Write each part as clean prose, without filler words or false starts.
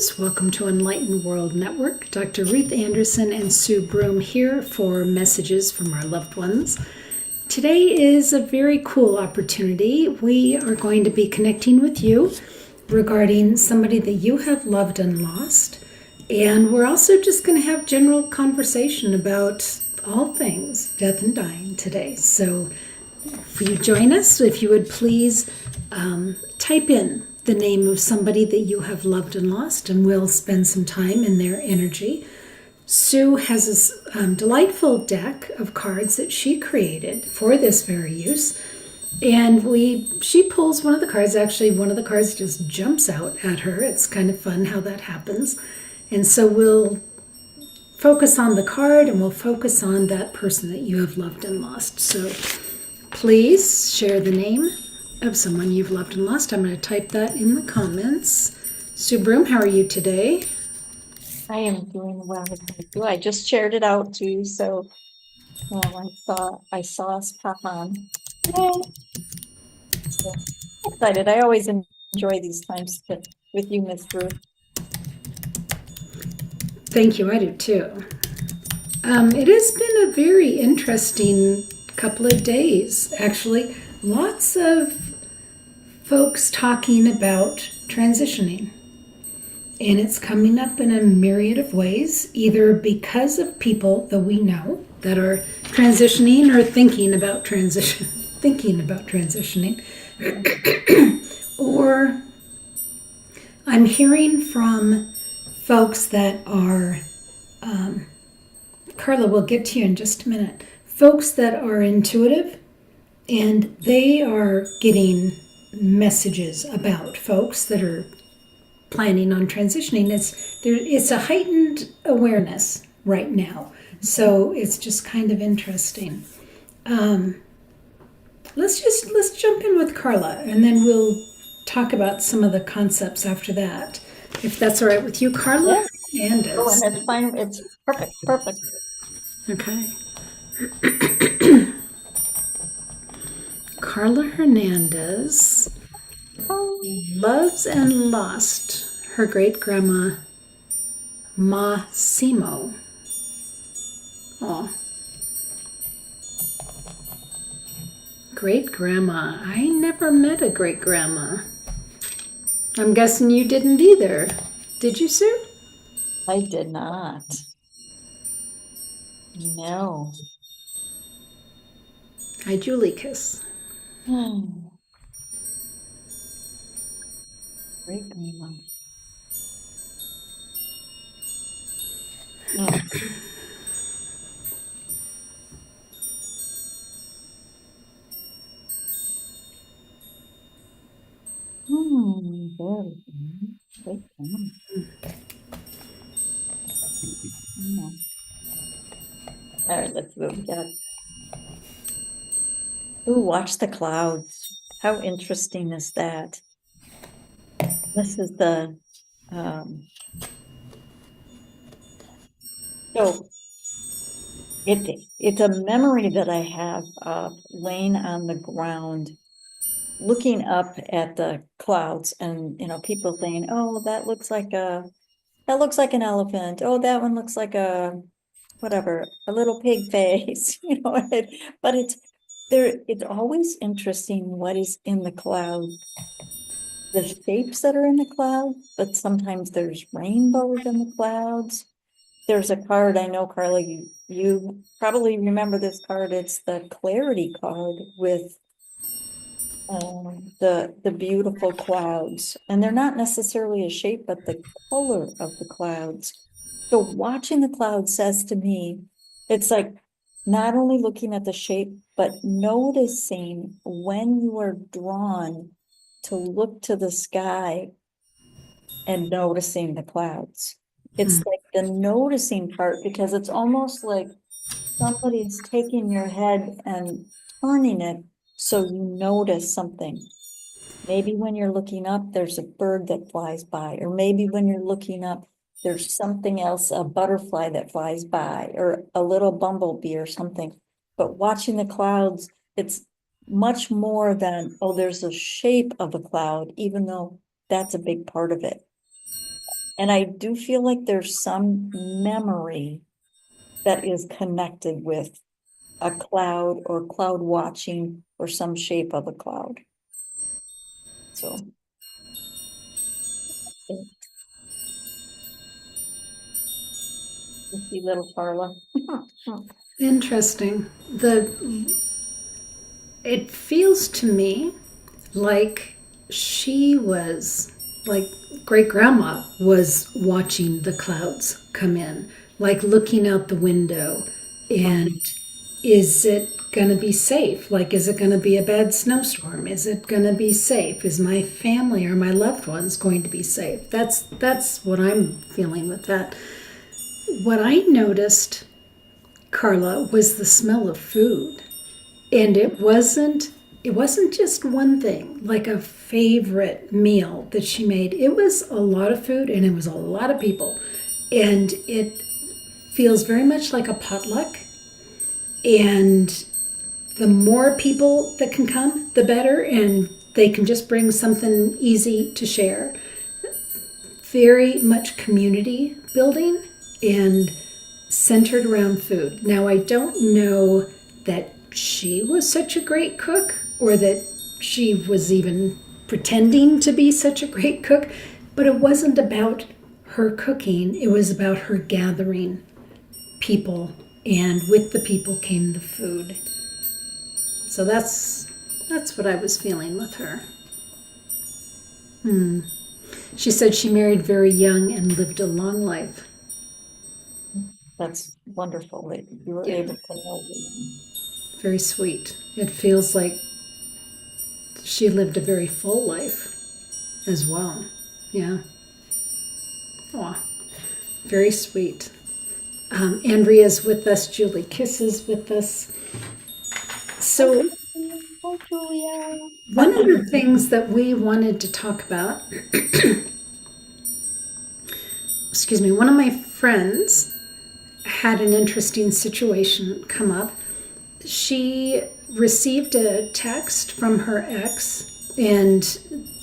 listeners. Welcome to Enlightened World Network. Dr. Ruth Anderson and Sue Broome here for messages from our loved ones. Today is a very cool opportunity. We are going to be connecting with you regarding somebody that you have loved and lost. And we're also just going to have general conversation about all things death and dying today. So if you join us, if you would please type in the name of somebody that you have loved and lost, and we'll spend some time in their energy. Sue has this delightful deck of cards that she created for this very use, and she pulls one of the cards. Actually, one of the cards just jumps out at her. It's kind of fun how that happens. And so we'll focus on the card, and we'll focus on that person that you have loved and lost. So please share the name of someone you've loved and lost. I'm going to type that in the comments. Sue Broome, how are you today? I am doing well, thank you. I just shared it out to you, so I saw us pop on. Yay. So excited. I always enjoy these times with you, Miss Ruth. Thank you. I do too. It has been a very interesting couple of days, actually. Lots of folks talking about transitioning. And it's coming up in a myriad of ways, either because of people that we know that are transitioning or thinking about transitioning, or I'm hearing from folks that are, Carla, we'll get to you in just a minute, folks that are intuitive, and they are getting messages about folks that are planning on transitioning. It's a heightened awareness right now, so it's just kind of interesting. Let's jump in with Carla, and then we'll talk about some of the concepts after that, if that's all right with you, Carla. Yeah. And it's fine. It's perfect. Okay. Carla Hernandez loves and lost her great-grandma, Ma Simo. Oh. Great-grandma. I never met a great-grandma. I'm guessing you didn't either. Did you, Sue? I did not. No. Hi, Julie Kiss. Great grandma. Very great grandma. All right, let's move. We got. Ooh, watch the clouds. How interesting is that? This is the so it's a memory that I have of laying on the ground, looking up at the clouds, and people saying, "Oh, that looks like an elephant. Oh, that one looks like a whatever, a little pig face." But it's always interesting what is in the cloud, the shapes that are in the cloud, but sometimes there's rainbows in the clouds. There's a card, I know, Carla, you probably remember this card. It's the clarity card with the beautiful clouds, and they're not necessarily a shape, but the color of the clouds. So watching the clouds says to me, it's like not only looking at the shape, but noticing when you are drawn to look to the sky and noticing the clouds. It's like the noticing part, because it's almost like somebody's taking your head and turning it so you notice something. Maybe when you're looking up, there's a bird that flies by, or maybe when you're looking up, there's something else, a butterfly that flies by, or a little bumblebee or something. But watching the clouds, it's much more than, oh, there's a shape of a cloud, even though that's a big part of it. And I do feel like there's some memory that is connected with a cloud or cloud watching or some shape of a cloud. So. You see little Carla. Interesting. It feels to me like she was, like great grandma was watching the clouds come in, like looking out the window. And is it going to be safe? Like, is it going to be a bad snowstorm? Is it going to be safe? Is my family or my loved ones going to be safe? That's what I'm feeling with that. What I noticed, Carla, was the smell of food. And it wasn't just one thing, like a favorite meal that she made. It was a lot of food and it was a lot of people. And it feels very much like a potluck. And the more people that can come, the better. And they can just bring something easy to share. Very much community building and centered around food. Now, I don't know that she was such a great cook or that she was even pretending to be such a great cook, but it wasn't about her cooking. It was about her gathering people, and with the people came the food. So that's what I was feeling with her. She said she married very young and lived a long life. That's wonderful that you were Yeah. able to know them. Very sweet. It feels like she lived a very full life as well. Yeah. Aw, very sweet. Andrea's with us. Julie Kisses with us. So Hi, Julia. one of the things that we wanted to talk about, excuse me, one of my friends had an interesting situation come up. She received a text from her ex, and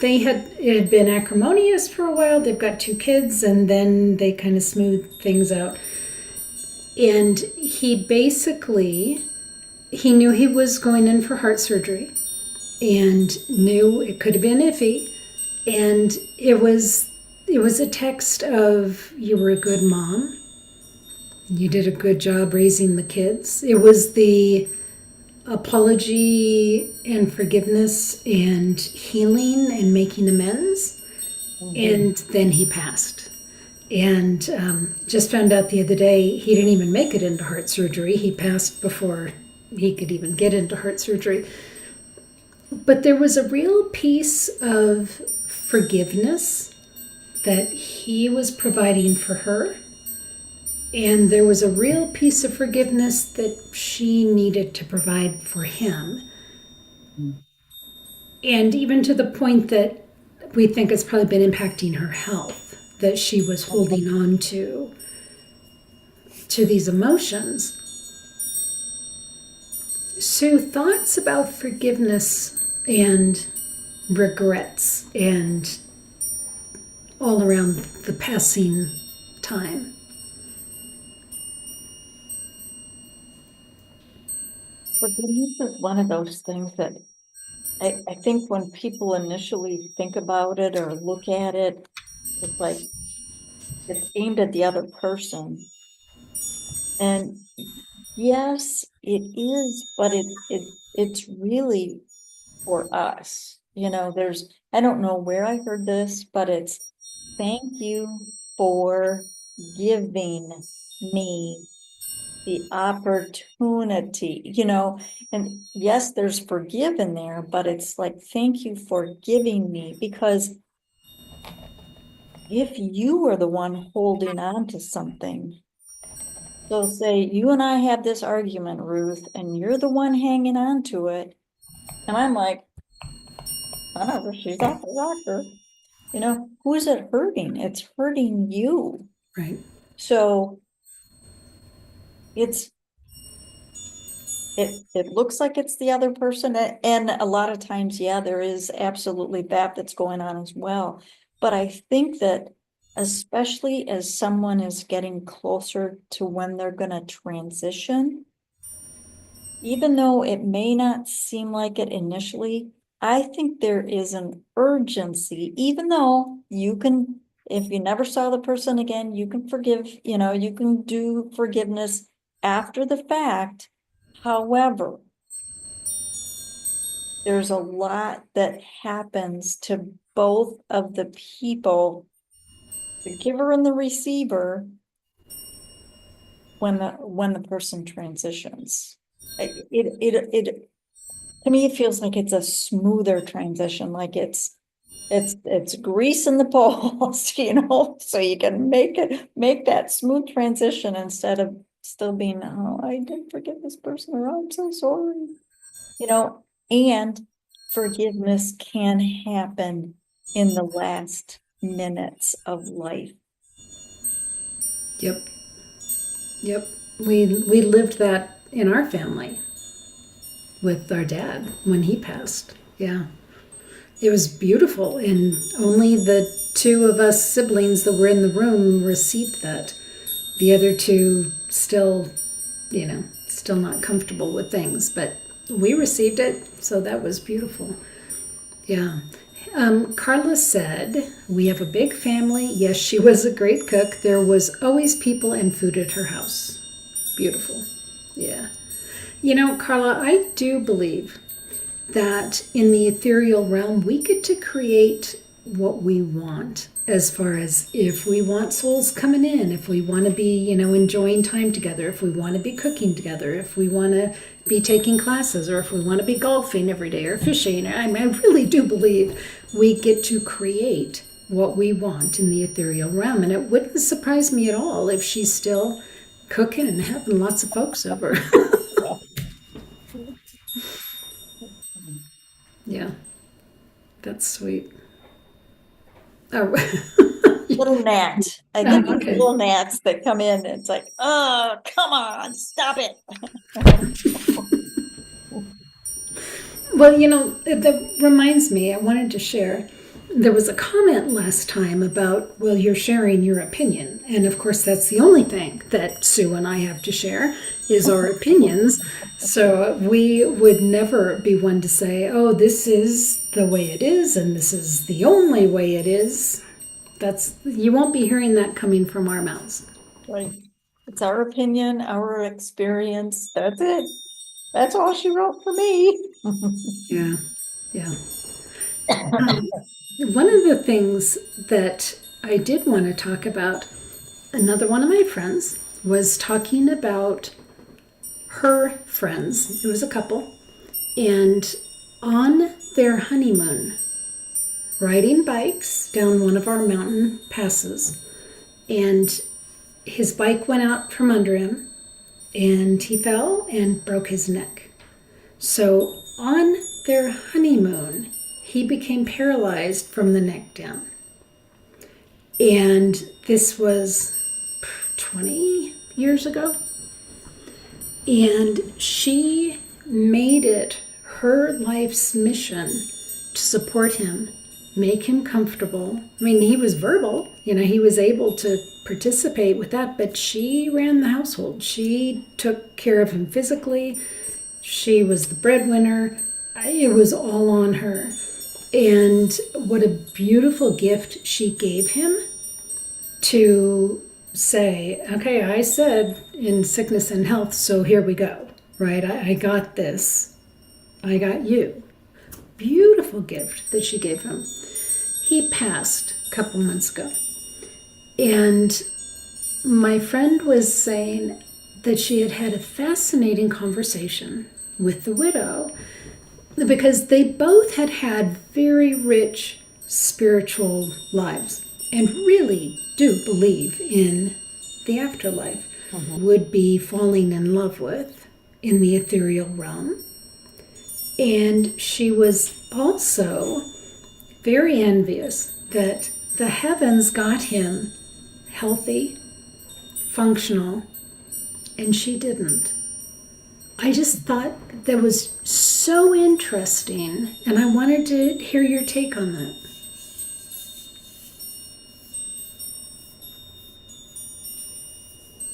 it had been acrimonious for a while. They've got 2 kids, and then they kind of smoothed things out. And he knew he was going in for heart surgery, and knew it could have been iffy. And it was a text of, you were a good mom, you did a good job raising the kids. It was the apology and forgiveness and healing and making amends. And then he passed. And just found out the other day he didn't even make it into heart surgery. He passed before he could even get into heart surgery. But there was a real piece of forgiveness that he was providing for her. And there was a real piece of forgiveness that she needed to provide for him. And even to the point that we think it's probably been impacting her health, that she was holding on to these emotions. Sue, thoughts about forgiveness and regrets and all around the passing time? Forgiveness is one of those things that I think when people initially think about it or look at it, it's like it's aimed at the other person. And yes, it is, but it's really for us. I don't know where I heard this, but it's thank you for giving me the opportunity, and yes, there's forgive in there, but it's like, thank you for giving me, because if you were the one holding on to something, so say you and I have this argument, Ruth, and you're the one hanging on to it, and I'm like, whatever, she's off the rocker, who is it hurting? It's hurting you. Right. So it looks like it's the other person, and a lot of times, yeah, there is absolutely that's going on as well. But I think that especially as someone is getting closer to when they're going to transition, even though it may not seem like it initially, I think there is an urgency, even though you can, if you never saw the person again, you can forgive, you can do forgiveness after the fact. However, there's a lot that happens to both of the people, the giver and the receiver, when the person transitions. It to me, it feels like it's a smoother transition, like it's grease in the poles, so you can make that smooth transition instead of still being, oh, I didn't forgive this person, or I'm so sorry, and forgiveness can happen in the last minutes of life. Yep. Yep. We lived that in our family with our dad when he passed. Yeah. It was beautiful, and only the two of us siblings that were in the room received that. The other two still not comfortable with things, but we received it, so that was beautiful. Yeah. Carla said, we have a big family. Yes, she was a great cook. There was always people and food at her house. Beautiful. Yeah. Carla, I do believe that in the ethereal realm, we get to create what we want, as far as if we want souls coming in, if we want to be, enjoying time together, if we want to be cooking together, if we want to be taking classes, or if we want to be golfing every day or fishing. I really do believe we get to create what we want in the ethereal realm. And it wouldn't surprise me at all if she's still cooking and having lots of folks over. Yeah, that's sweet. Oh. Little gnat. I get these Okay. little gnats that come in, and it's like, oh, come on, stop it. Well, that reminds me, I wanted to share. There was a comment last time about, well, you're sharing your opinion. And of course, that's the only thing that Sue and I have to share is our opinions. So we would never be one to say, oh, this is the way it is, and this is the only way it is. You won't be hearing that coming from our mouths. Right. It's our opinion, our experience. That's it. That's all she wrote for me. Yeah. Yeah. One of the things that I did want to talk about, another one of my friends was talking about her friends. It was a couple, and on their honeymoon, riding bikes down one of our mountain passes, and his bike went out from under him, and he fell and broke his neck. So on their honeymoon, he became paralyzed from the neck down. And this was 20 years ago. And she made it her life's mission to support him, make him comfortable. I mean, he was verbal, he was able to participate with that, but she ran the household. She took care of him physically. She was the breadwinner. It was all on her. And what a beautiful gift she gave him to say, okay, I said in sickness and health, so here we go, right? I got this. I got you. Beautiful gift that she gave him. He passed a couple months ago. And my friend was saying that she had had a fascinating conversation with the widow, because they both had had very rich spiritual lives and really do believe in the afterlife, would be falling in love with in the ethereal realm. And she was also very envious that the heavens got him healthy, functional, and she didn't. I just thought that was so interesting, and I wanted to hear your take on that.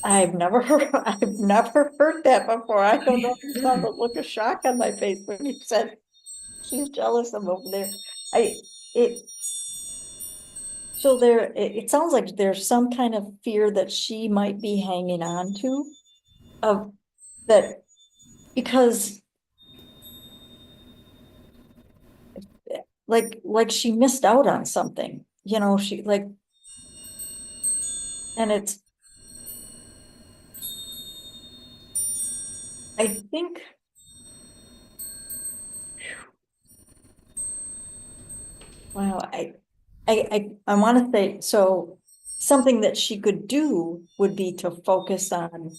I've never heard that before. I don't know if you saw the look of shock on my face when you said she's jealous of over there. I, it, so it sounds like there's some kind of fear that she might be hanging on to of that, because like she missed out on something, she like, and I think, wow, I want to say, so something that she could do would be to focus on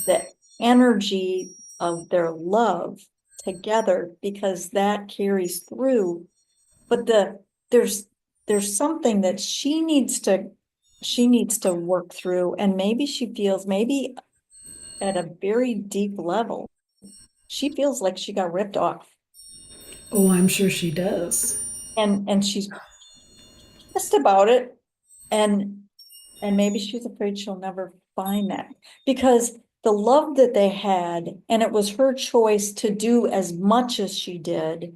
the energy of their love together, because that carries through. But there's there's something that she needs to work through, and maybe she feels, maybe at a very deep level, she feels like she got ripped off, Oh, I'm sure she does. and she's pissed about it, and maybe she's afraid she'll never find that, because the love that they had, and it was her choice to do as much as she did,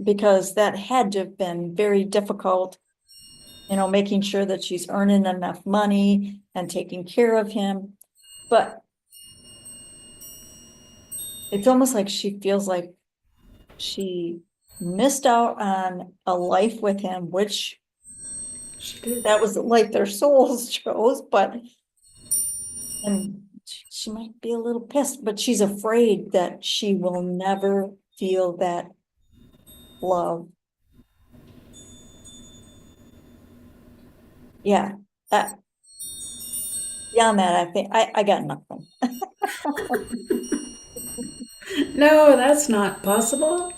because that had to have been very difficult, making sure that she's earning enough money and taking care of him. But it's almost like she feels like she missed out on a life with him, which She did. that was the life their souls chose, and she might be a little pissed, but she's afraid that she will never feel that love. Yeah. That, beyond that, I think I got nothing. No, that's not possible.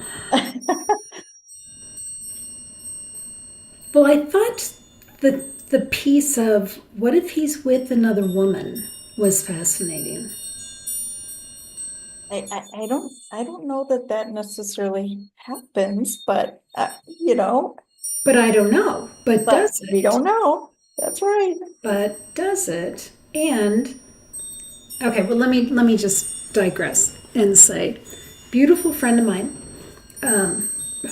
Well, I thought the piece of what if he's with another woman was fascinating. I don't know that necessarily happens, but But I don't know. But but does we it? don't know. That's right. But does it? And okay, well let me just digress and say, beautiful friend of mine,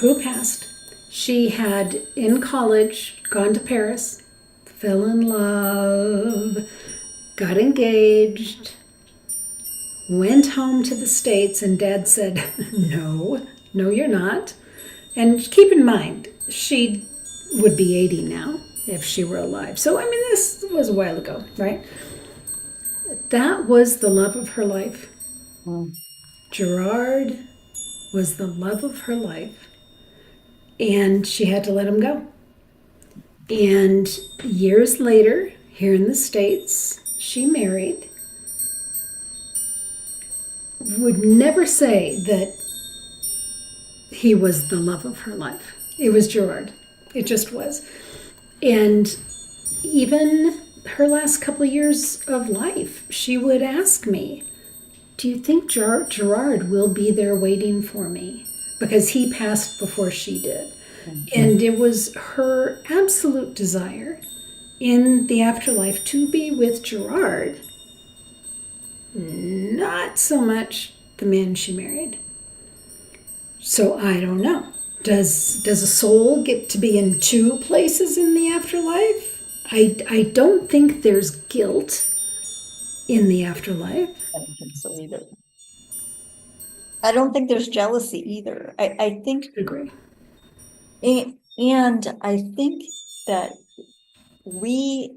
who passed. She had in college gone to Paris, fell in love, got engaged, went home to the States, and Dad said, "No, no, you're not." And keep in mind, she would be 80 now if she were alive. So, I mean, this was a while ago, right? That was the love of her life. Mm. Gerard was the love of her life, and she had to let him go. And years later, here in the States, she married. Would never say that he was the love of her life. It was Gerard. It just was. And even her last couple of years of life, she would ask me, "Do you think Gerard will be there waiting for me?" Because he passed before she did. And it was her absolute desire in the afterlife to be with Gerard, not so much the man she married. So I don't know. Does a soul get to be in two places in the afterlife? I don't think there's guilt in the afterlife. I don't think so either. I don't think there's jealousy either. I think, Agree. and I think that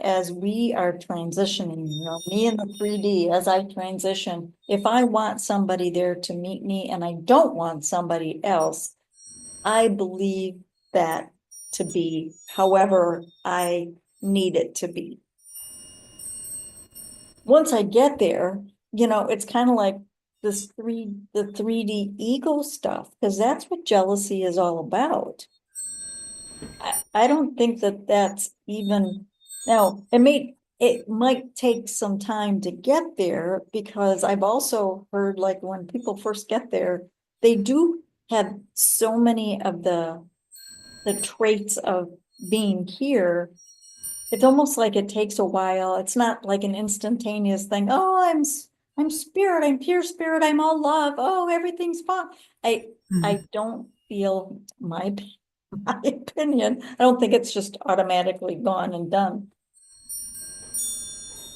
as we are transitioning, me in the 3D, as I transition, if I want somebody there to meet me and I don't want somebody else, I believe that to be however I need it to be. Once I get there, it's kind of like the 3D ego stuff, because that's what jealousy is all about. I don't think that that's even, now, it might take some time to get there, because I've also heard, like, when people first get there, they do have so many of the traits of being here it's almost like it takes a while. It's not like an instantaneous thing. Oh, I'm spirit, I'm pure spirit, I'm all love. Oh, everything's fine. I Mm. I don't feel my opinion. I don't think it's just automatically gone and done.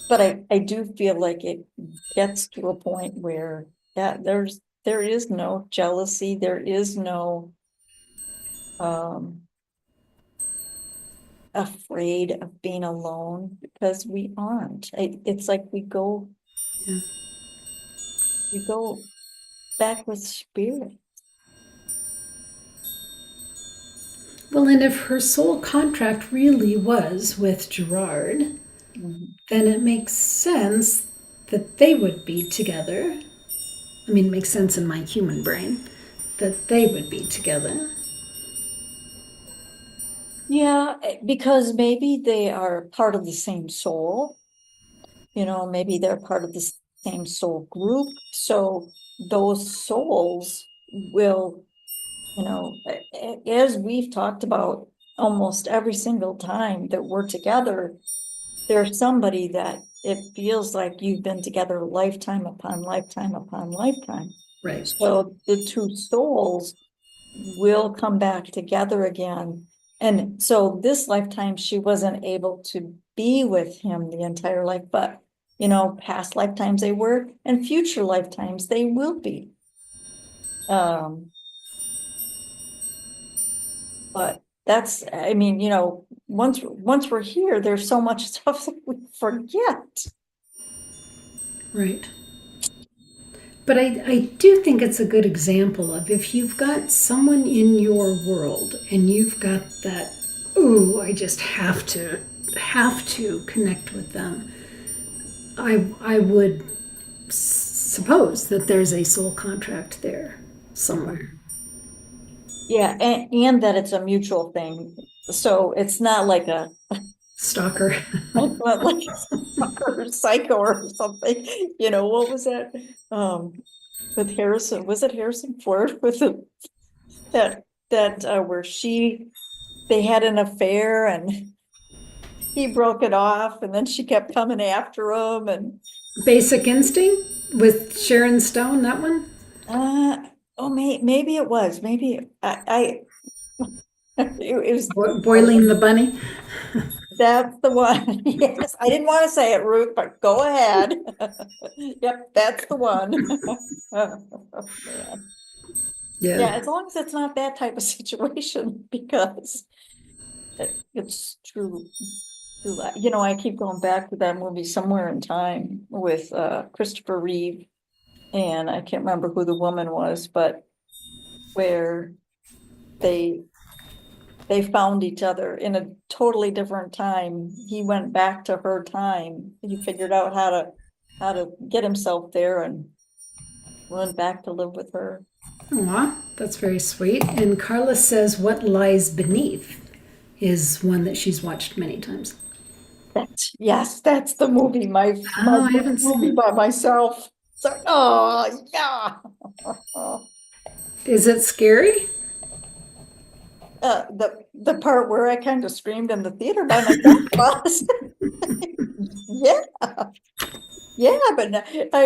But I do feel like it gets to a point where, yeah, there is no jealousy, there is no um afraid of being alone, because we aren't. It's like Yeah. we go back with spirit. Well, and if her soul contract really was with Gerard, Mhm. then it makes sense that they would be together. I mean, it makes sense in my human brain that they would be together. Yeah, because maybe they are part of the same soul, maybe they're part of the same soul group. So those souls will, as we've talked about almost every single time that we're together, there's somebody that it feels like you've been together lifetime upon lifetime upon lifetime. Right. So the two souls will come back together again. And so this lifetime, she wasn't able to be with him the entire life, but past lifetimes they were, and future lifetimes they will be. But that's, I mean, once we're here, there's so much stuff that we forget. Right. But I do think it's a good example of if you've got someone in your world and you've got that, ooh, I just have to connect with them. I would suppose that there's a soul contract there somewhere. Yeah, and that it's a mutual thing. So it's not like a Stalker. like a psycho or something. What was that? With Harrison, was it Harrison Ford with that where they had an affair and he broke it off and then she kept coming after him and Basic Instinct with Sharon Stone, that one? uh oh, maybe it was, maybe I it was, Boiling the Bunny? that's the one. Yes, I didn't want to say it, Ruth, but go ahead. Yep, that's the one. Oh, man. Yeah. Yeah, as long as it's not that type of situation, because it's true. I keep going back to that movie Somewhere in Time with Christopher Reeve, and I can't remember who the woman was, but where they they found each other in a totally different time. He went back to her time. He figured out how to get himself there and went back to live with her. Aw, that's very sweet. And Carla says What Lies Beneath is one that she's watched many times. Yes, that's the movie. My Oh, I haven't seen movie it. by myself. So, oh yeah. Is it scary? The part where I kind of screamed in the theater by myself was, yeah, yeah, but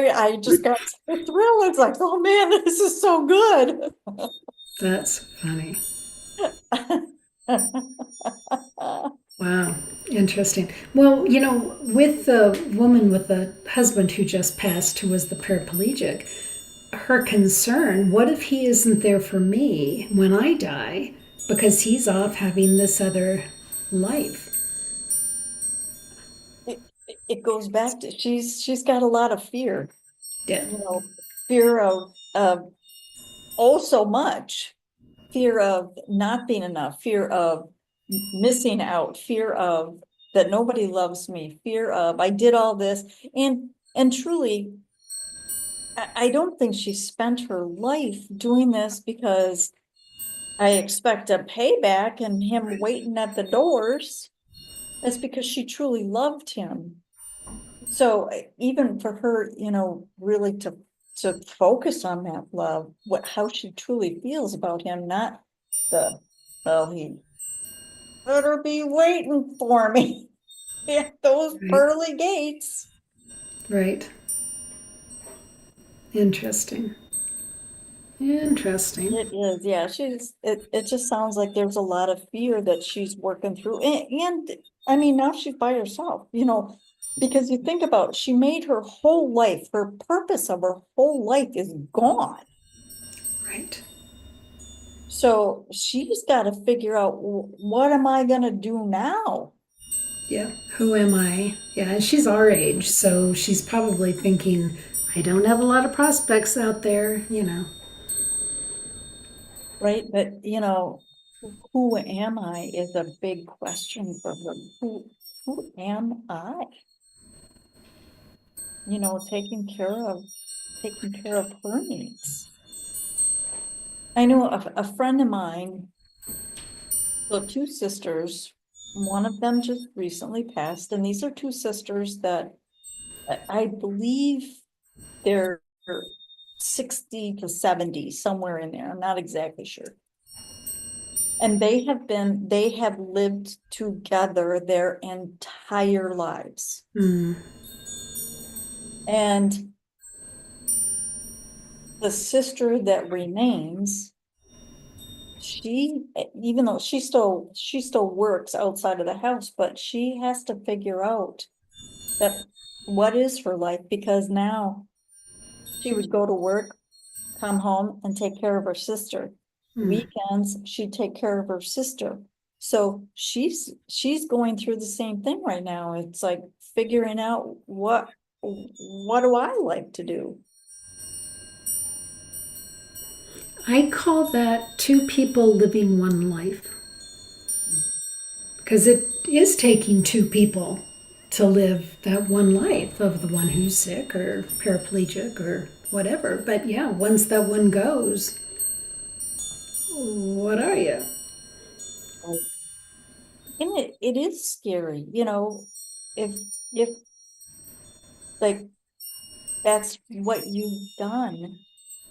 I just got so thrilled. It's like, oh man, this is so good. That's funny. Wow, interesting. Well, with the woman with the husband who just passed, who was the paraplegic, her concern, what if he isn't there for me when I die because he's off having this other life? It goes back to she's got a lot of fear, Yeah. fear of oh so much, fear of not being enough, fear of missing out, fear of that nobody loves me, fear of I did all this, and truly, I don't think she spent her life doing this because I expect a payback and him waiting at the doors. That's because she truly loved him. So even for her, really to focus on that love, how she truly feels about him, not the, well, he better be waiting for me. Yeah, those Right. pearly gates. Right. Interesting. Interesting. It is, yeah, it just sounds like there's a lot of fear that she's working through. And I mean, now she's by herself, because you think about it, she made her whole life, her purpose of her whole life is gone. Right. So she's got to figure out, what am I gonna do now? Yeah. Who am I? Yeah, and she's our age, so she's probably thinking, I don't have a lot of prospects out there. Right? But who am I is a big question for her. Who am I? Taking care of her needs. I know a friend of mine, so two sisters, one of them just recently passed, and these are two sisters that I believe they're 60 to 70, somewhere in there. I'm not exactly sure. And they have lived together their entire lives. Mm. And the sister that remains, even though she still works outside of the house, but she has to figure out that what is her life, because now she would go to work, come home and take care of her sister. Mm. Weekends, she'd take care of her sister. So she's going through the same thing right now. It's like figuring out what do I like to do? I call that two people living one life because it is taking two people to live that one life of the one who's sick or paraplegic or whatever. But yeah, once that one goes, what are you? And it is scary, if like that's what you've done.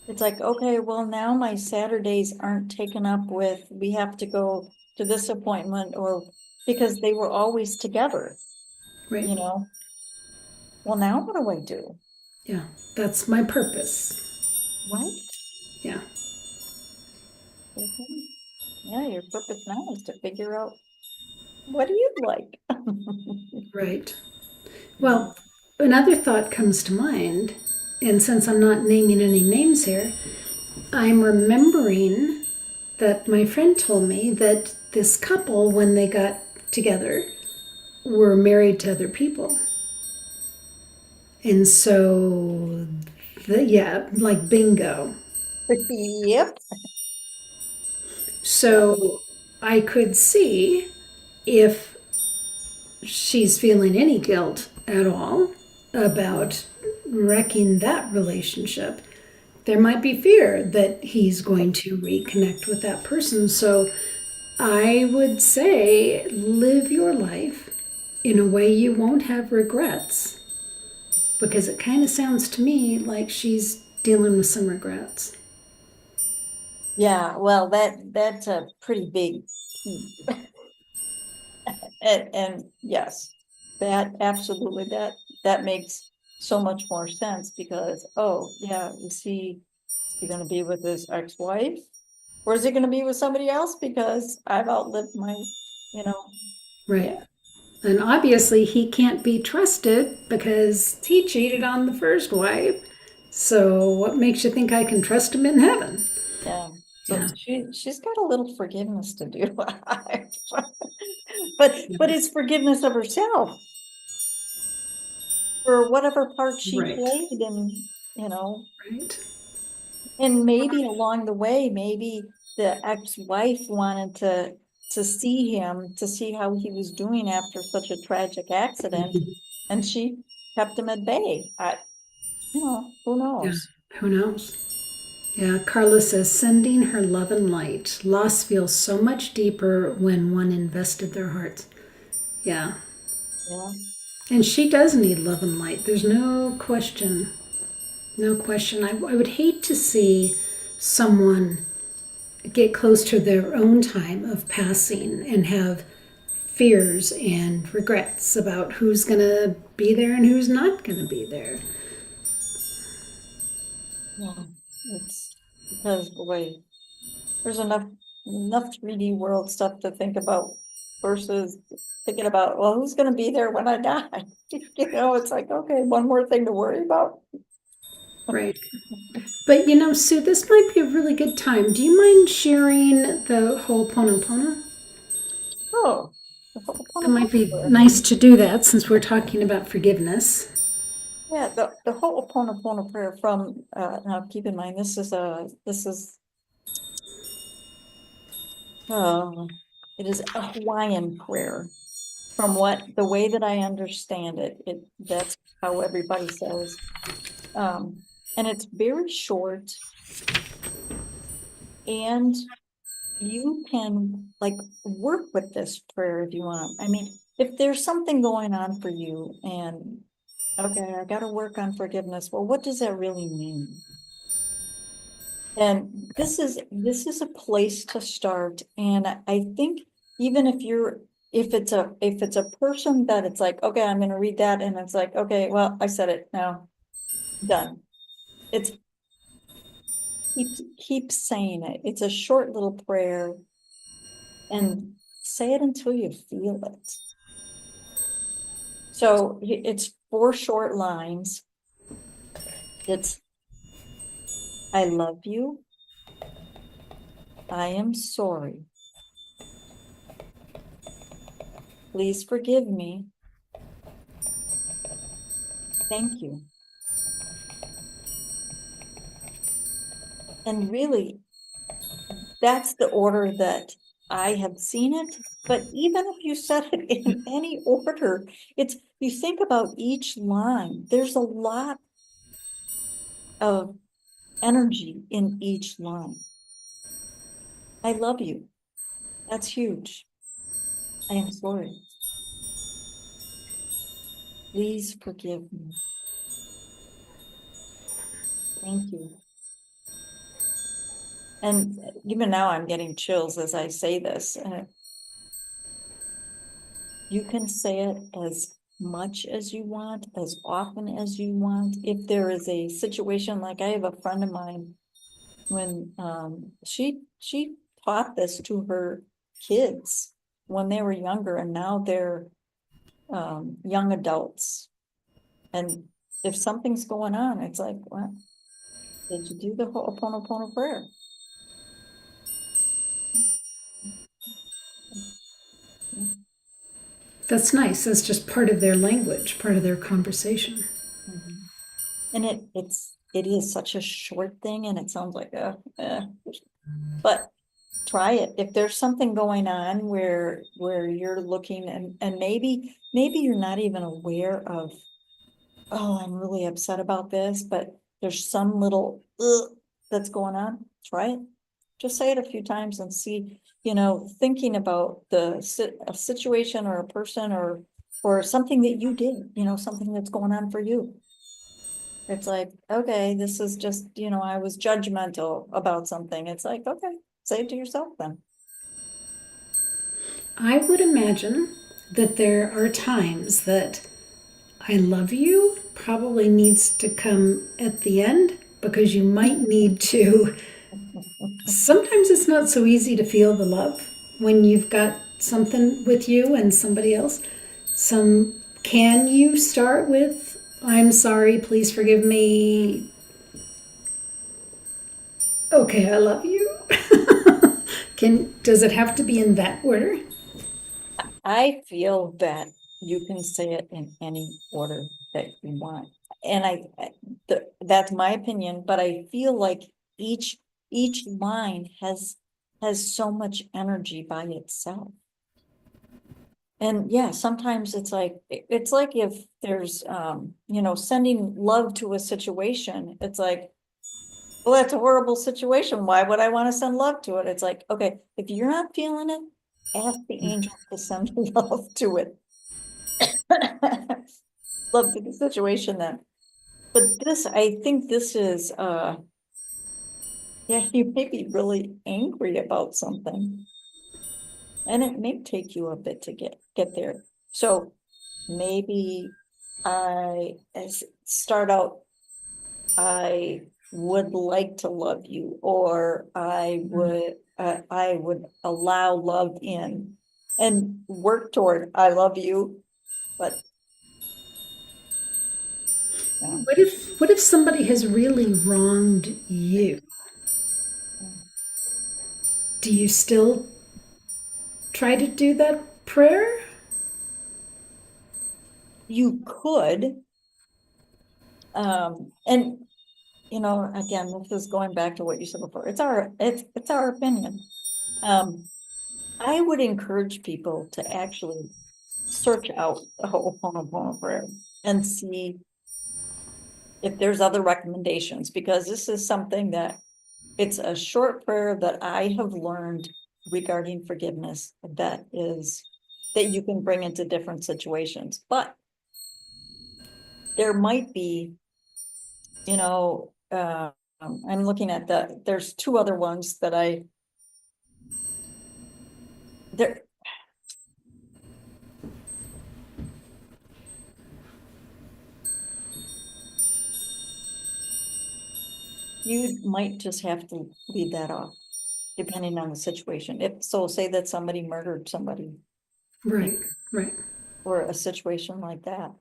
It's like, okay, well, now my Saturdays aren't taken up with, we have to go to this appointment, or because they were always together, Right? you know? Well, now what do I do? Yeah, that's my purpose. Right? Yeah, Mhm. Yeah, your purpose now is to figure out, what do you like? right. Well, another thought comes to mind, and since I'm not naming any names here, I'm remembering that my friend told me that this couple, when they got together, were married to other people. And so, yeah, like bingo. Yep. So I could see if she's feeling any guilt at all about wrecking that relationship. There might be fear that he's going to reconnect with that person. So I would say live your life in a way you won't have regrets, because it kind of sounds to me like she's dealing with some regrets. Yeah, well, that's a pretty big key. And yes, that absolutely, that makes so much more sense, because, oh, yeah, is he gonna be with his ex-wife? Or is he gonna be with somebody else because I've outlived you know, Right. yeah, And obviously, he can't be trusted because he cheated on the first wife. So, what makes you think I can trust him in heaven? yeah. So Yeah. she's got a little forgiveness to do. But it's forgiveness of herself for whatever part she Right. played, and. Right. And maybe along the way, maybe the ex-wife wanted to see him, to see how he was doing after such a tragic accident, and she kept him at bay. Who Yeah. knows? Who knows? Yeah. Carla says, sending her love and light. Loss feels so much deeper when one invested their hearts. Yeah. Yeah, And she does need love and light. There's no question. No question. I would hate to see someone get close to their own time of passing and have fears and regrets about who's going to be there and who's not going to be there. Yeah, it's because boy, there's enough 3D world stuff to think about versus thinking about, well, who's gonna be there when I die? It's like, okay, one more thing to worry about. Right. But Sue, this might be a really good time. Do you mind sharing the Ho'oponopono? Oh, That might be nice to do that since we're talking about forgiveness. yeah, the whole Ho'oponopono prayer from, now keep in mind, this is it is a Hawaiian prayer. From the way that I understand it, that's how everybody says. And it's very short. And you can like work with this prayer if you want. I mean, if there's something going on for you and okay, I got to work on forgiveness. Well, what does that really mean? And this is a place to start. And I think even if it's a person that it's like, okay, I'm gonna read that and it's like, okay, well, I said it now, done. It's keep saying it. It's a short little prayer and say it until you feel it. So it's 4 short lines. It's I love you. I am sorry. Please forgive me. Thank you. And really, that's the order that I have seen it. But even if you said it in any order, you think about each line, there's a lot of energy in each line. I love you. That's huge. I am sorry. Please forgive me. Thank you. And even now I'm getting chills as I say this. You can say it as much as you want, as often as you want. If there is a situation, like I have a friend of mine, when she taught this to her kids when they were younger, and now they're young adults. And if something's going on, it's like, well, did you do the Ho'oponopono prayer? That's nice. That's just part of their language, part of their conversation. Mhm. And it is such a short thing, and it sounds like but try it. If there's something going on where you're looking and maybe you're not even aware of, oh, I'm really upset about this, but there's some little that's going on, try it. Just say it a few times and see, thinking about a situation or a person or something that you did, something that's going on for you. It's like, okay, this is just, I was judgmental about something. It's like, okay, say it to yourself then. I would imagine that there are times that I love you probably needs to come at the end because you might need to. Sometimes it's not so easy to feel the love when you've got something with you and somebody else. Can you start with, I'm sorry, please forgive me. Okay, I love you. Does it have to be in that order? I feel that you can say it in any order that you want. And that's my opinion, but I feel like each line has so much energy by itself. And yeah, sometimes it's like if there's sending love to a situation, it's like, well, that's a horrible situation. Why would I want to send love to it? It's like, okay, if you're not feeling it, ask the angel to send love to it. Love to the situation then. But I think this is yeah, you may be really angry about something. And it may take you a bit to get get there. So maybe start out, I would like to love you, or I would allow love in, and work toward I love you, but yeah. What if somebody has really wronged you? Do you still try to do that prayer? You could, and again, this is going back to what you said before. It's our opinion. I would encourage people to actually search out the Ho'oponopono prayer and see if there's other recommendations, because this is something that it's a short prayer that I have learned regarding forgiveness that you can bring into different situations. But there might be, I'm looking at there's two other ones that there. You might just have to leave that off, depending on the situation. If so, say that somebody murdered somebody, Right, right. or a situation like that.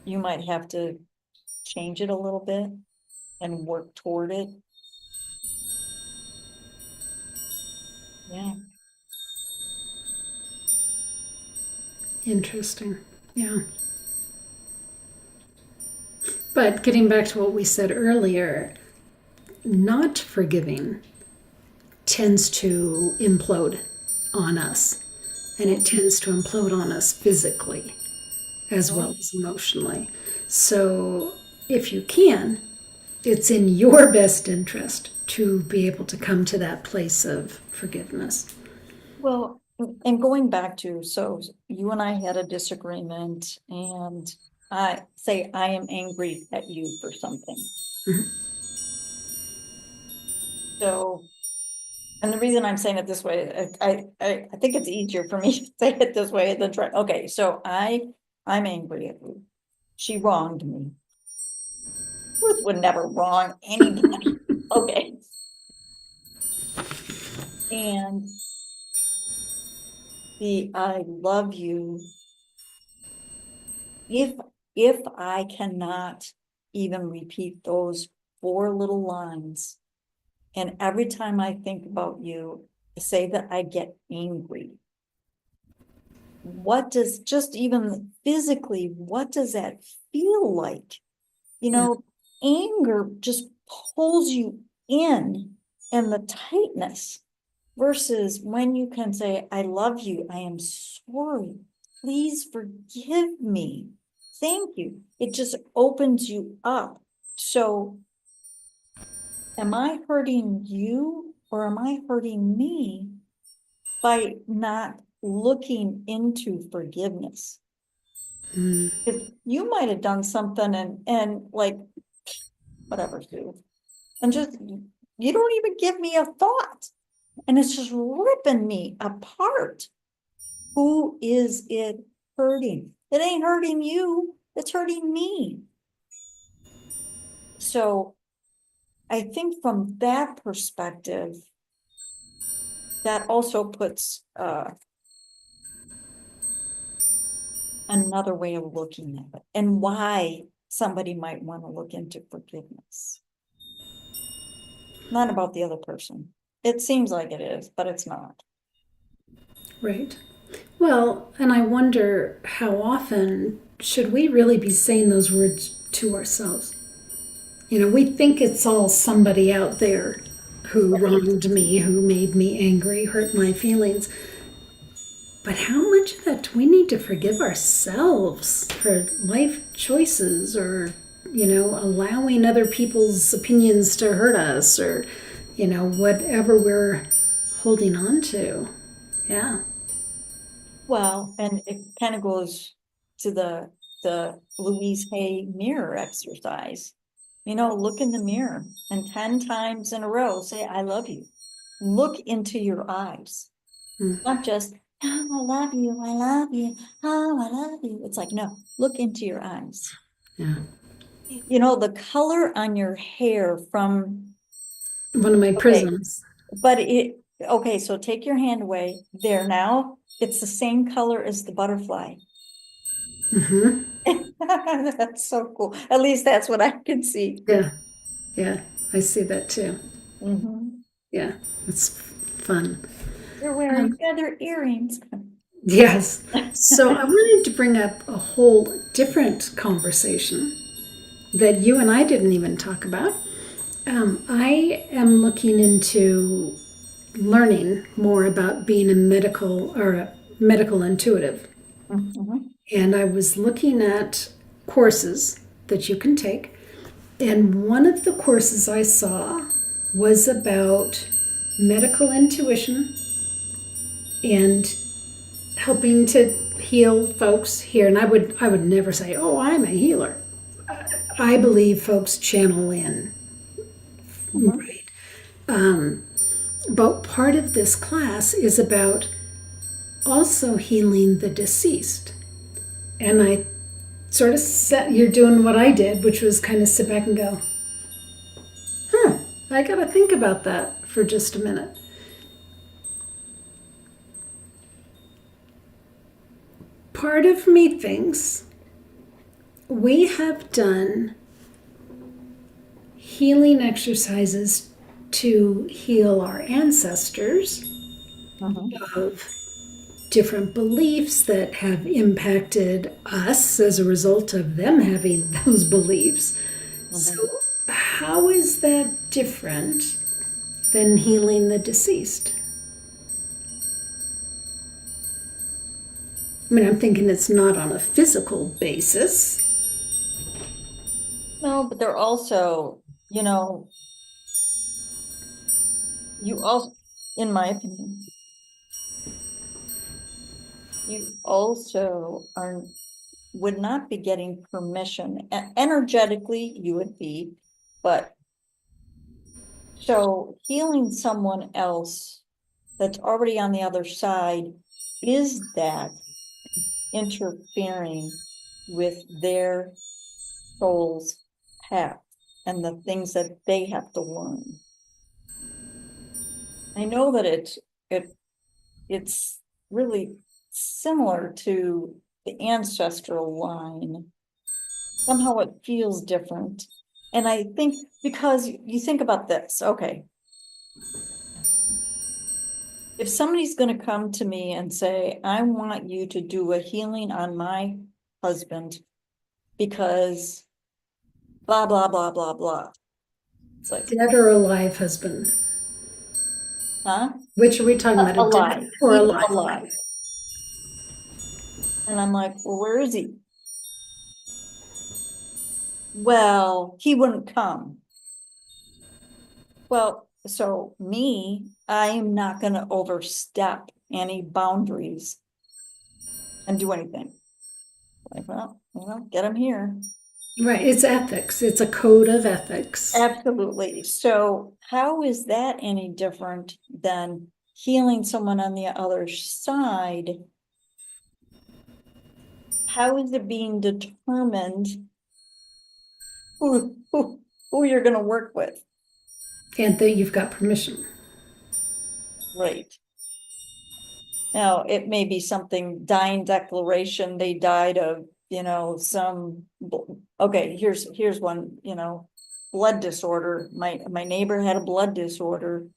You might have to change it a little bit and work toward it. Yeah. Interesting. Yeah. But getting back to what we said earlier, not forgiving tends to implode on us. And it tends to implode on us physically as well as emotionally. So if you can, it's in your best interest to be able to come to that place of forgiveness. Well, and going back to, so you and I had a disagreement, and I say I am angry at you for something. Mhm. So, and the reason I'm saying it this way, I think it's easier for me to say it this way than try. Okay, so I'm angry at you. She wronged me. Ruth would never wrong anybody. Okay. And the I love you, if I cannot even repeat those 4 little lines, and every time I think about you, say that I get angry, what does, just even physically, what does that feel like? Anger just pulls you in, and the tightness, versus when you can say, I love you, I am sorry, please forgive me, thank you. It just opens you up. So am I hurting you, or am I hurting me by not looking into forgiveness? Mm. If you might have done something and like, whatever, Sue, and just, you don't even give me a thought, and it's just ripping me apart. Who is it hurting? It ain't hurting you, it's hurting me. So I think from that perspective, that also puts another way of looking at it, and why somebody might want to look into forgiveness. Not about the other person. It seems like it is, but it's not. Right. Well, and I wonder how often should we really be saying those words to ourselves? We think it's all somebody out there who wronged me, who made me angry, hurt my feelings. But how much of that do we need to forgive ourselves for life choices, or, allowing other people's opinions to hurt us, or, whatever we're holding on to? Yeah. Well, and it kind of goes to the Louise Hay mirror exercise. Look in the mirror and 10 times in a row say, I love you. Look into your eyes. Mm. Not just, oh, I love you, I love you, oh, I love you. It's like, no, look into your eyes. Yeah. You know, the color on your hair from, One of my okay, prisms. but okay, so take your hand away. There now, it's the same color as the butterfly. Mm-hmm. That's so cool. At least that's what I can see. Yeah. Yeah. I see that too. Mhm. Yeah. It's fun. They're wearing feather earrings. Yes. So I wanted to bring up a whole different conversation that you and I didn't even talk about. I am looking into learning more about being a medical intuitive. Mhm. And I was looking at courses that you can take. And one of the courses I saw was about medical intuition and helping to heal folks here. And I would never say, "Oh, I'm a healer." I believe folks channel in, Mhm. right? But part of this class is about also healing the deceased. And I sort of you're doing what I did, which was kind of sit back and go, I got to think about that for just a minute. Part of me thinks we have done healing exercises to heal our ancestors Mhm. of different beliefs that have impacted us as a result of them having those beliefs. So, Mhm. how is that different than healing the deceased? I mean, I'm thinking it's not on a physical basis. No, but they're also, you also, in my opinion, you also would not be getting permission. Energetically, you would be, but so healing someone else that's already on the other side, is that interfering with their soul's path and the things that they have to learn? I know that it's really similar to the ancestral line. Somehow it feels different. And I think because you think about this, okay, if somebody's going to come to me and say, I want you to do a healing on my husband because blah, blah, blah, blah, blah. It's like, Dead or alive husband? huh? Which are we talking about, a dead Alive, or he's alive? alive. And I'm like, well, where is he? Well, he wouldn't come. Well, so me, I am not going to overstep any boundaries and do anything. Like, well, get him here. Right, it's ethics. It's a code of ethics. Absolutely. So how is that any different than healing someone on the other side? How is it being determined who you're going to work with? And that you've got permission. Right. Now, it may be something dying declaration, they died of, okay, here's one, blood disorder. My neighbor had a blood disorder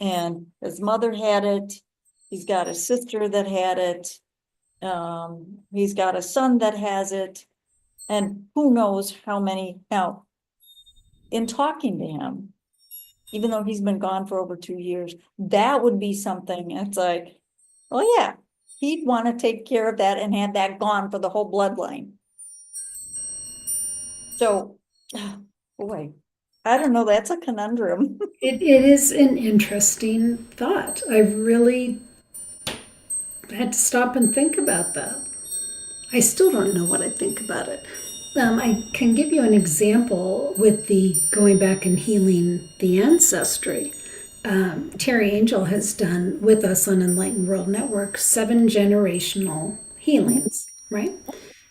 and his mother had it. He's got a sister that had it. He's got a son that has it. And who knows how many now, in talking to him, even though he's been gone for over 2 years, that would be something, it's like, oh yeah, he'd want to take care of that and have that gone for the whole bloodline. So, boy, I don't know, that's a conundrum. It is an interesting thought. I really had to stop and think about that. I still don't know what I think about it. I can give you an example with the going back and healing the ancestry. Terry Angel has done with us on Enlightened World Network 7 generational healings, right?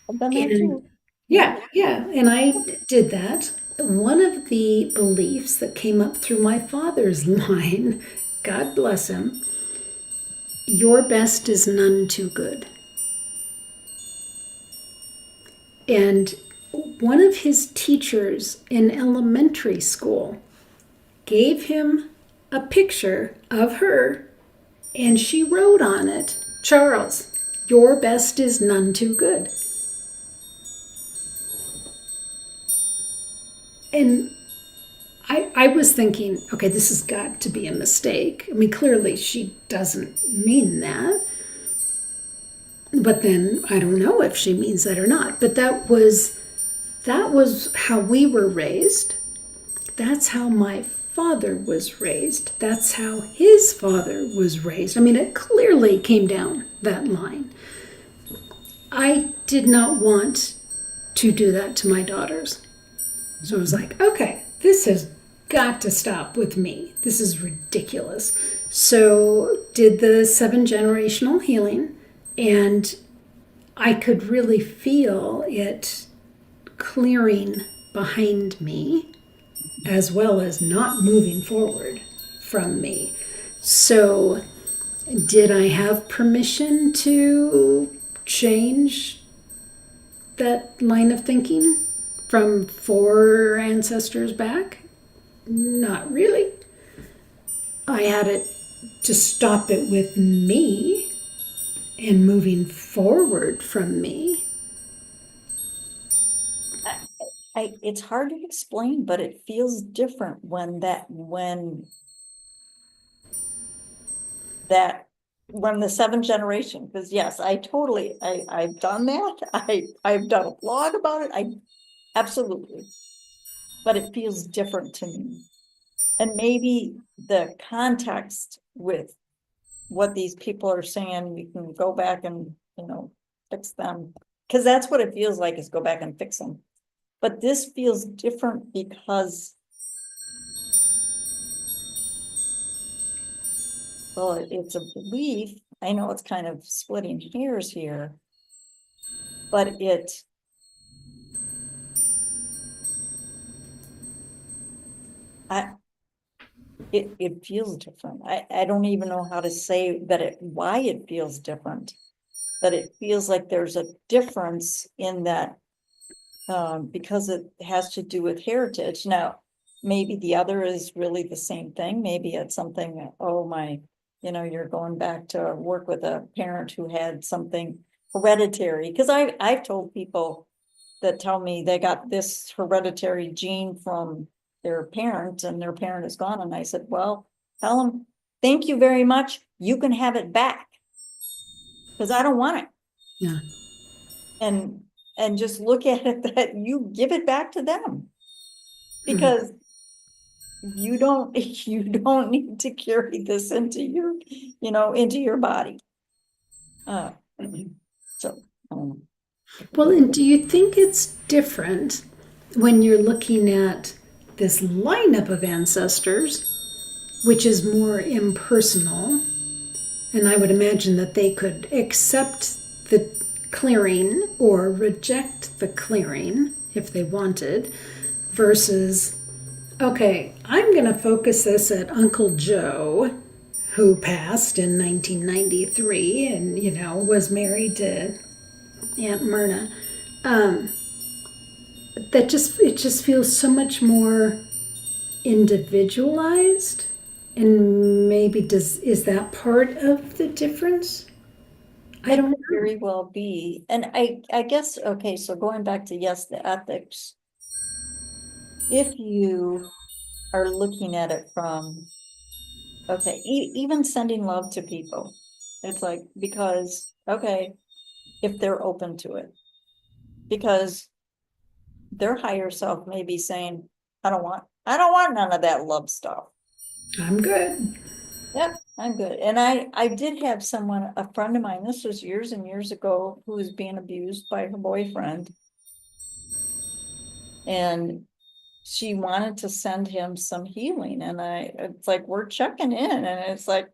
I've done that And too. Yeah. yeah, and I did that. One of the beliefs that came up through my father's line, God bless him, your best is none too good. And one of his teachers in elementary school gave him a picture of her, and she wrote on it, Charles, your best is none too good. And I was thinking, okay, this has got to be a mistake. I mean, clearly she doesn't mean that. But then I don't know if she means that or not. But that was how we were raised. That's how my father was raised. That's how his father was raised. I mean, it clearly came down that line. I did not want to do that to my daughters. So I was like, okay, this has got to stop with me. This is ridiculous. So did the 7 generational healing, and I could really feel it clearing behind me as well as not moving forward from me. So did I have permission to change that line of thinking from 4 ancestors back? Not really. I had it to stop it with me and moving forward from me. It's hard to explain, but it feels different when the 7th generation, because yes, I've done that. I've done a blog about it. Absolutely. But it feels different to me. And maybe the context with what these people are saying, we can go back and, fix them. Because that's what it feels like, is go back and fix them. But this feels different because, well, it's a belief. I know it's kind of splitting hairs here, but it feels different. I don't even know how to say why it feels different. But it feels like there's a difference in that, because it has to do with heritage. Now, maybe the other is really the same thing. Maybe it's something, you're going back to work with a parent who had something hereditary. Because I've told people that tell me they got this hereditary gene from their parent and their parent is gone. And I said, well, tell them, thank you very much. You can have it back. Because I don't want it. Yeah. And just look at it that you give it back to them. Because you don't need to carry this into your body. So Well, and do you think it's different when you're looking at this lineup of ancestors, which is more impersonal? And I would imagine that they could accept the clearing or reject the clearing if they wanted, versus, okay, I'm going to focus this at Uncle Joe, who passed in 1993 and, was married to Aunt Myrna. It just feels so much more individualized. And maybe is that part of the difference? I don't know. very well be. And I guess, okay, so going back to, yes, the ethics. If you are looking at it from, okay, even sending love to people, it's like, because, okay, if they're open to it, because their higher self may be saying, I don't want none of that love stuff. I'm good. Yep, I'm good. And I did have someone, a friend of mine, this was years and years ago, who was being abused by her boyfriend. And she wanted to send him some healing, and it's like, we're checking in, and it's like,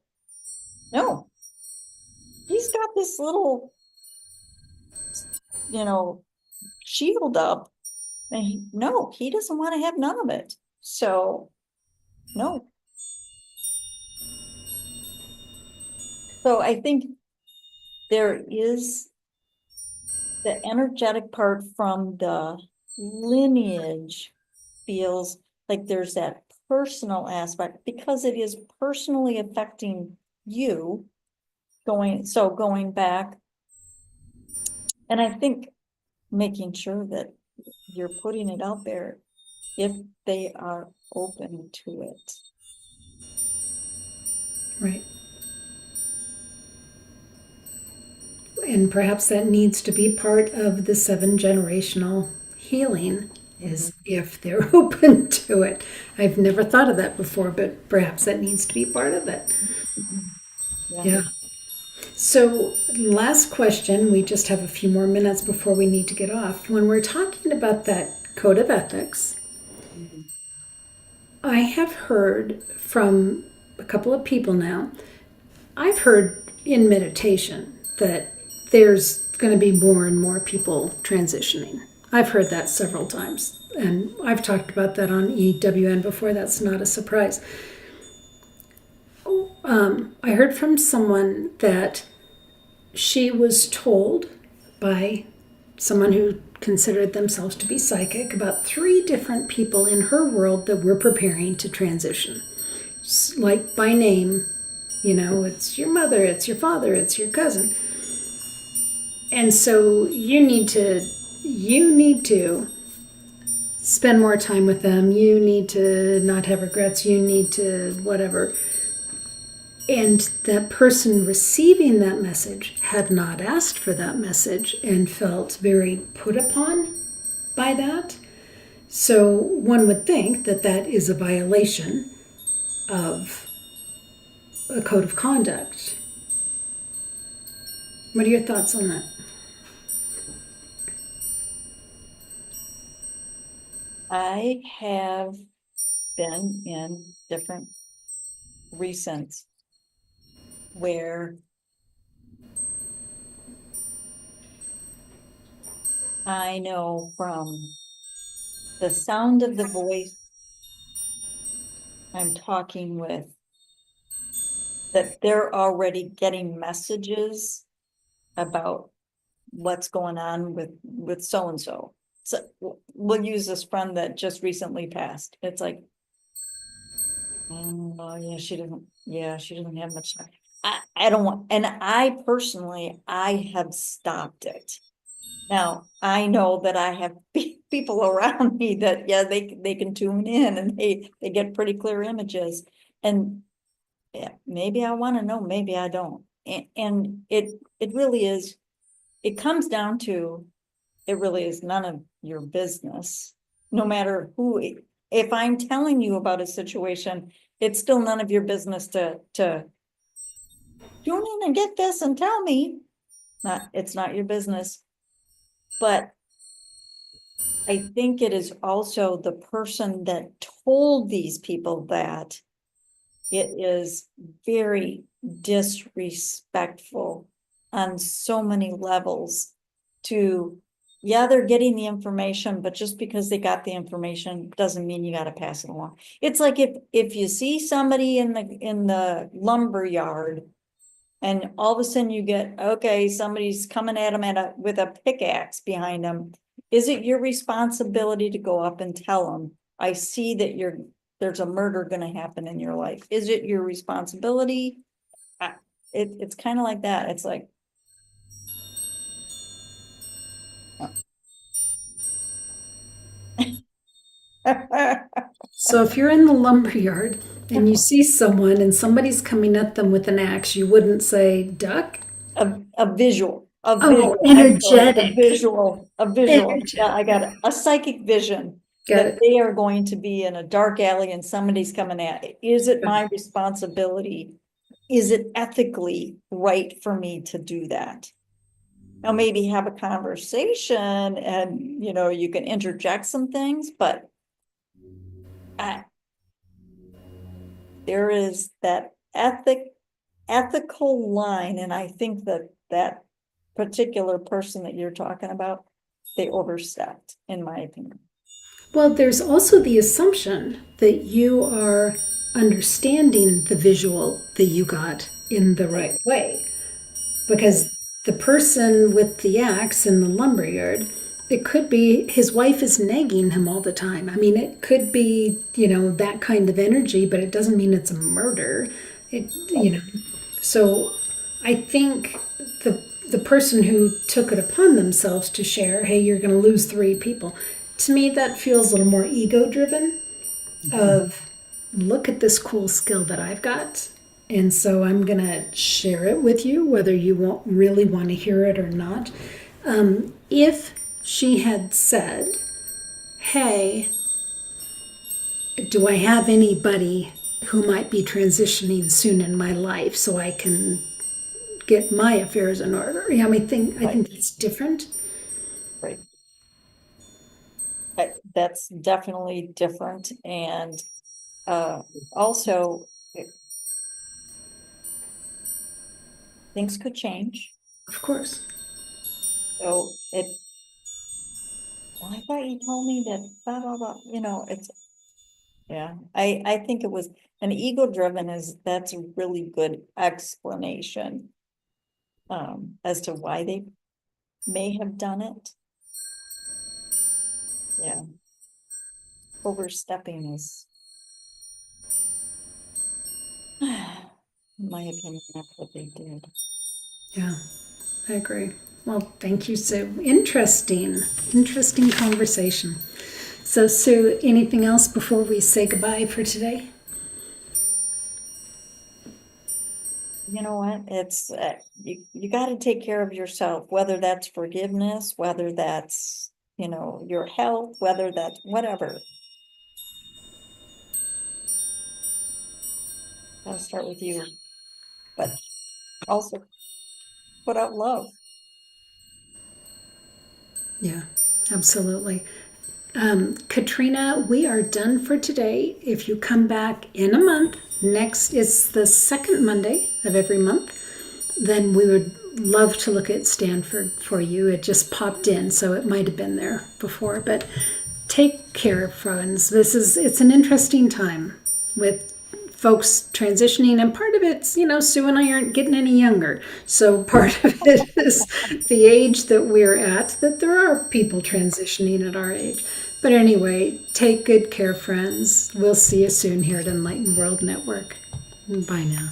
no, he's got this little, shield up, and no, he doesn't want to have none of it. So, no. So I think there is the energetic part from the lineage feels like there's that personal aspect, because it is personally affecting you going back. And I think making sure that you're putting it out there if they are open to it. Right. And perhaps that needs to be part of the 7 generational healing, is if they're open to it. I've never thought of that before, but perhaps that needs to be part of it. Yeah. So, last question. We just have a few more minutes before we need to get off. When we're talking about that code of ethics, I have heard from a couple of people now, I've heard in meditation that there's going to be more and more people transitioning. I've heard that several times, and I've talked about that on EWN before. That's not a surprise. I heard from someone that she was told by someone who considered themselves to be psychic about 3 different people in her world that were preparing to transition. Like by name, it's your mother, it's your father, it's your cousin. And so you need to spend more time with them. You need to not have regrets. You need to whatever. And that person receiving that message had not asked for that message and felt very put upon by that. So one would think that that is a violation of a code of conduct. What are your thoughts on that? I have been in different recent where I know from the sound of the voice I'm talking with that they're already getting messages about what's going on with so and so. So we'll use this friend that just recently passed. It's like, oh yeah, she doesn't have much time. I don't want, and I personally, I have stopped it. Now, I know that I have people around me that, yeah, they can tune in and they get pretty clear images. And yeah, maybe I want to know, maybe I don't. And it really is, it comes down to, it really is none of your business. No matter who, if I'm telling you about a situation, it's still none of your business to tune in and get this and tell me. It's not your business. But I think it is also the person that told these people that it is very disrespectful on so many levels to, yeah, they're getting the information, but just because they got the information doesn't mean you got to pass it along. It's like if you see somebody in the lumber yard and all of a sudden you get, okay, somebody's coming at them with a pickaxe behind them. Is it your responsibility to go up and tell them, I see that there's a murder going to happen in your life? Is it your responsibility? It's kind of like that. It's like, So if you're in the lumberyard and you see someone and somebody's coming at them with an axe, you wouldn't say duck? a visual, Oh, I'm sorry, energetic. a visual. Yeah, I Energetic. got a psychic vision Got that it. they are going to be in a dark alley and somebody's coming at it. Is it my responsibility? Is it ethically right for me to do that? Now, maybe have a conversation and, you can interject some things, but I, there is that ethical line, and I think that that particular person that you're talking about, they overstepped, in my opinion. Well, there's also the assumption that you are understanding the visual that you got in the right way. Because the person with the axe in the lumberyard, it could be his wife is nagging him all the time. I mean, it could be, that kind of energy, but it doesn't mean it's a murder. So I think the person who took it upon themselves to share, hey, you're going to lose 3 people, to me that feels a little more ego driven. Of look at this cool skill that I've got, and so I'm going to share it with you, whether you won't really want to hear it or not. If she had said, hey, do I have anybody who might be transitioning soon in my life so I can get my affairs in order? I think it's different. Right. That's definitely different. And also, things could change. Of course. So well, I thought you told me that blah, blah, blah, it's, yeah, I think it was an ego driven that's a really good explanation as to why they may have done it. Yeah. Overstepping is, in my opinion, that's what they did. Yeah, I agree. Well, thank you, Sue. Interesting conversation. So, Sue, anything else before we say goodbye for today? You know what? It's you got to take care of yourself, whether that's forgiveness, whether that's your health, whether that's whatever. Gotta start with you, but also put out love. Yeah, absolutely. Katrina, we are done for today. If you come back in a month, next is the second Monday of every month, then we would love to look at Stanford for you. It just popped in, so it might have been there before. But take care, friends. It's an interesting time with folks transitioning, and part of it's, Sue and I aren't getting any younger. So part of it is the age that we're at, that there are people transitioning at our age. But anyway, take good care, friends. We'll see you soon here at Enlightened World Network. Bye now.